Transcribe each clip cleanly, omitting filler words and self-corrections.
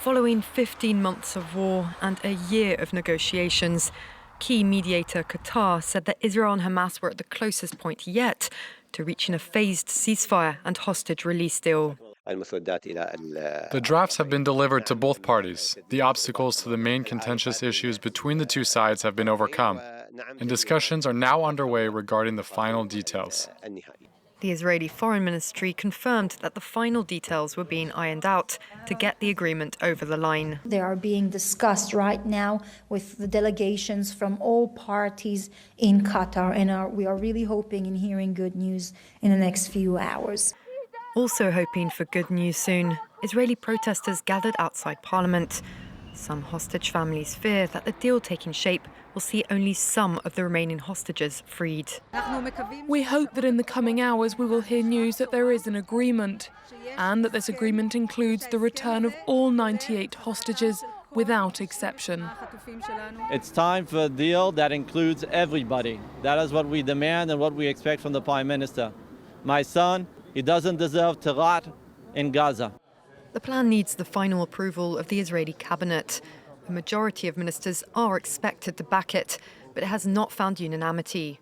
Following 15 months of war and a year of negotiations, key mediator Qatar said that Israel and Hamas were at the closest point yet to reaching a phased ceasefire and hostage release deal. The drafts have been delivered to both parties. The obstacles to the main contentious issues between the two sides have been overcome, and discussions are now underway regarding the final details. The Israeli Foreign Ministry confirmed that the final details were being ironed out to get the agreement over the line. They are being discussed right now with the delegations from all parties in Qatar, and we are really hoping and hearing good news in the next few hours. Also hoping for good news soon, Israeli protesters gathered outside parliament. Some hostage families fear that the deal taking shape will see only some of the remaining hostages freed. We hope that in the coming hours we will hear news that there is an agreement, and that this agreement includes the return of all 98 hostages without exception. It's time for a deal that includes everybody. That is what we demand and what we expect from the Prime Minister. My son, he doesn't deserve to rot in Gaza. The plan needs the final approval of the Israeli cabinet. A majority of ministers are expected to back it, but it has not found unanimity.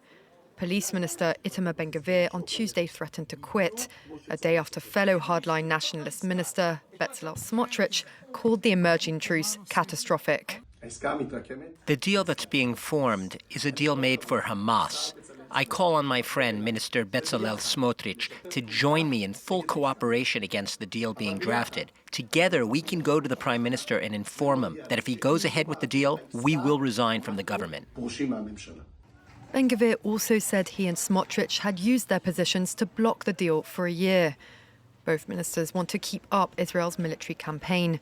Police Minister Itamar Ben-Gvir on Tuesday threatened to quit, a day after fellow hardline nationalist minister Bezalel Smotrich called the emerging truce catastrophic. The deal that's being formed is a deal made for Hamas. I call on my friend, Minister Bezalel Smotrich, to join me in full cooperation against the deal being drafted. Together, we can go to the Prime Minister and inform him that if he goes ahead with the deal, we will resign from the government. Ben-Gvir also said he and Smotrich had used their positions to block the deal for a year. Both ministers want to keep up Israel's military campaign.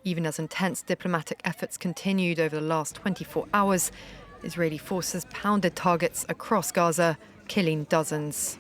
Even as intense diplomatic efforts continued over the last 24 hours, Israeli forces pounded targets across Gaza, killing dozens.